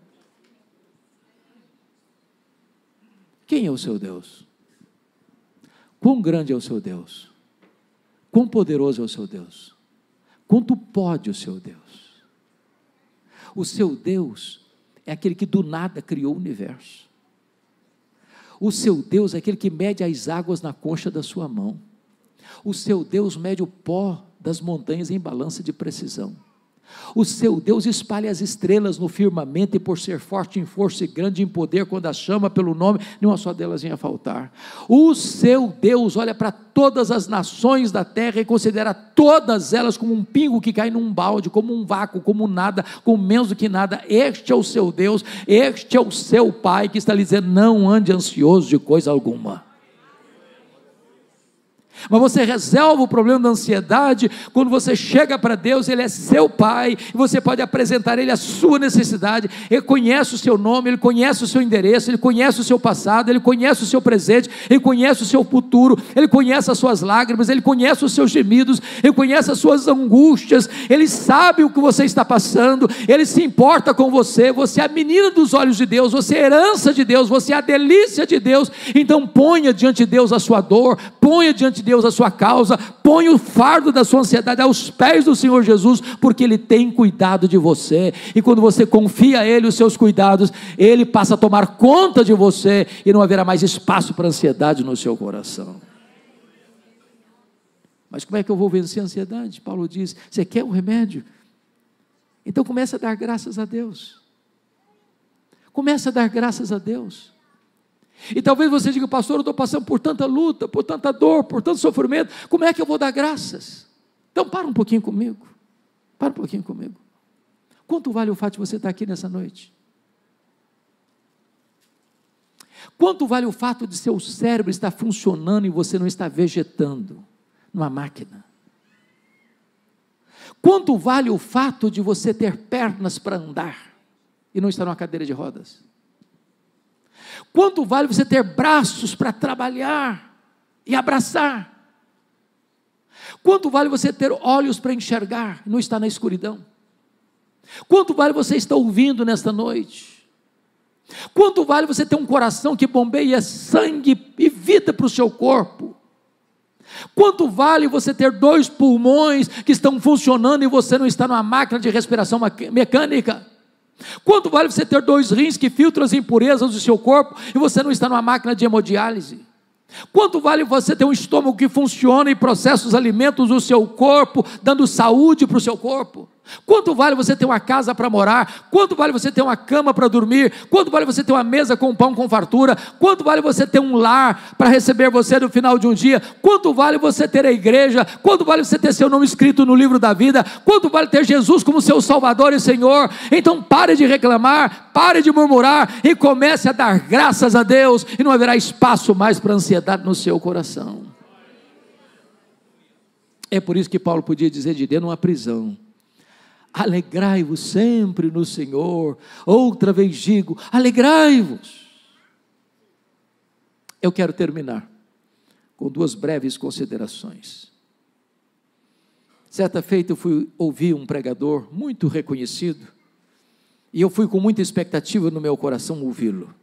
Quem é o seu Deus? Quão grande é o seu Deus? Quão poderoso é o seu Deus? Quanto pode o seu Deus? O seu Deus é aquele que do nada criou o universo. O seu Deus é aquele que mede as águas na concha da sua mão. O seu Deus mede o pó das montanhas em balança de precisão. O seu Deus espalha as estrelas no firmamento, e por ser forte em força e grande em poder, quando as chama pelo nome, nenhuma só delas vinha a faltar. O seu Deus olha para todas as nações da terra e considera todas elas como um pingo que cai num balde, como um vácuo, como nada, como menos do que nada. Este é o seu Deus, este é o seu Pai, que está lhe dizendo: não ande ansioso de coisa alguma. Mas você resolve o problema da ansiedade quando você chega para Deus. Ele é seu Pai, e você pode apresentar a Ele a sua necessidade. Ele conhece o seu nome, Ele conhece o seu endereço, Ele conhece o seu passado, Ele conhece o seu presente, Ele conhece o seu futuro, Ele conhece as suas lágrimas, Ele conhece os seus gemidos, Ele conhece as suas angústias, Ele sabe o que você está passando, Ele se importa com você. Você é a menina dos olhos de Deus, você é a herança de Deus, você é a delícia de Deus. Então ponha diante de Deus a sua dor, ponha diante de Deus a sua causa, põe o fardo da sua ansiedade aos pés do Senhor Jesus, porque Ele tem cuidado de você, e quando você confia a Ele os seus cuidados, Ele passa a tomar conta de você, e não haverá mais espaço para ansiedade no seu coração. Mas como é que eu vou vencer a ansiedade? Paulo diz: você quer um remédio? Então comece a dar graças a Deus, comece a dar graças a Deus. E talvez você diga: pastor, eu estou passando por tanta luta, por tanta dor, por tanto sofrimento, como é que eu vou dar graças? Então para um pouquinho comigo, para um pouquinho comigo. Quanto vale o fato de você estar aqui nessa noite? Quanto vale o fato de seu cérebro estar funcionando e você não estar vegetando numa máquina? Quanto vale o fato de você ter pernas para andar e não estar numa cadeira de rodas? Quanto vale você ter braços para trabalhar e abraçar? Quanto vale você ter olhos para enxergar e não estar na escuridão? Quanto vale você estar ouvindo nesta noite? Quanto vale você ter um coração que bombeia sangue e vida para o seu corpo? Quanto vale você ter 2 pulmões que estão funcionando e você não está numa máquina de respiração mecânica? Quanto vale você ter 2 rins que filtram as impurezas do seu corpo e você não está numa máquina de hemodiálise? Quanto vale você ter um estômago que funciona e processa os alimentos do seu corpo, dando saúde para o seu corpo? Quanto vale você ter uma casa para morar? Quanto vale você ter uma cama para dormir? Quanto vale você ter uma mesa com pão com fartura? Quanto vale você ter um lar para receber você no final de um dia? Quanto vale você ter a igreja? Quanto vale você ter seu nome escrito no livro da vida? Quanto vale ter Jesus como seu Salvador e Senhor? Então pare de reclamar, pare de murmurar e comece a dar graças a Deus, e não haverá espaço mais para ansiedade no seu coração. É por isso que Paulo podia dizer de dentro de uma prisão: alegrai-vos sempre no Senhor. Outra vez digo, alegrai-vos. Eu quero terminar com 2 breves considerações. Certa feita eu fui ouvir um pregador muito reconhecido, e eu fui com muita expectativa no meu coração ouvi-lo.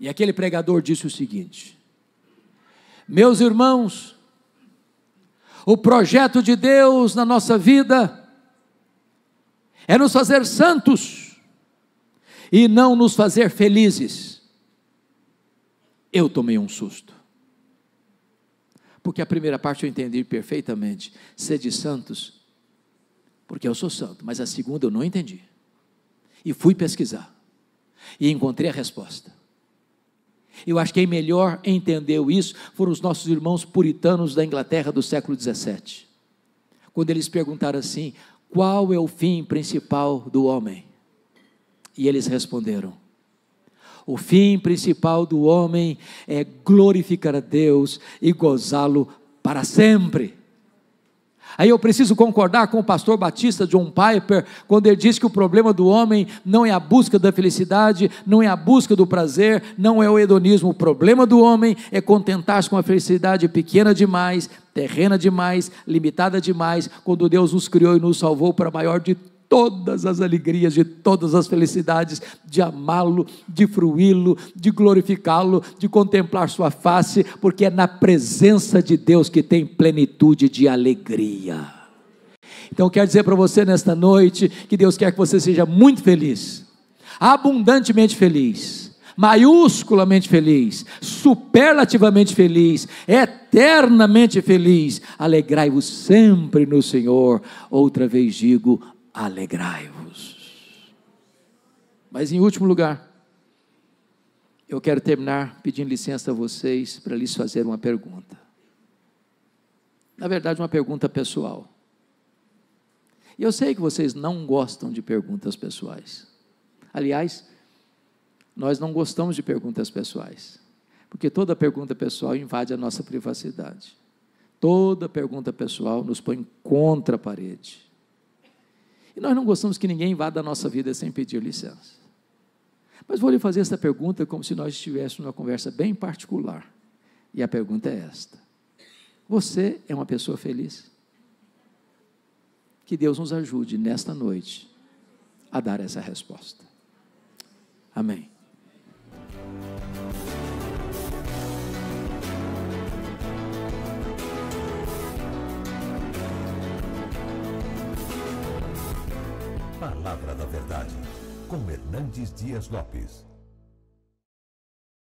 E aquele pregador disse o seguinte: meus irmãos, o projeto de Deus na nossa vida é nos fazer santos e não nos fazer felizes. Eu tomei um susto, porque a primeira parte eu entendi perfeitamente: sede santos, porque eu sou santo. Mas a segunda eu não entendi, e fui pesquisar, e encontrei a resposta. Eu acho que quem melhor entendeu isso foram os nossos irmãos puritanos da Inglaterra do século 17, quando eles perguntaram assim: qual é o fim principal do homem? E eles responderam: o fim principal do homem é glorificar a Deus e gozá-lo para sempre. Aí eu preciso concordar com o pastor batista John Piper, quando ele diz que o problema do homem não é a busca da felicidade, não é a busca do prazer, não é o hedonismo. O problema do homem é contentar-se com a felicidade pequena demais, terrena demais, limitada demais, quando Deus nos criou e nos salvou para a maior de todas as alegrias, de todas as felicidades, de amá-lo, de fruí-lo, de glorificá-lo, de contemplar sua face, porque é na presença de Deus que tem plenitude de alegria. Então eu quero dizer para você nesta noite, que Deus quer que você seja muito feliz, abundantemente feliz, maiusculamente feliz, superlativamente feliz, eternamente feliz. Alegrai-vos sempre no Senhor. Outra vez digo, alegrai-vos. Mas em último lugar, eu quero terminar pedindo licença a vocês para lhes fazer uma pergunta. Na verdade, uma pergunta pessoal. E eu sei que vocês não gostam de perguntas pessoais. Aliás, nós não gostamos de perguntas pessoais, porque toda pergunta pessoal invade a nossa privacidade. Toda pergunta pessoal nos põe contra a parede. E nós não gostamos que ninguém invada a nossa vida sem pedir licença. Mas vou lhe fazer essa pergunta como se nós estivéssemos numa conversa bem particular. E a pergunta é esta: você é uma pessoa feliz? Que Deus nos ajude nesta noite a dar essa resposta. Amém. Palavra da Verdade, com Hernandes Dias Lopes.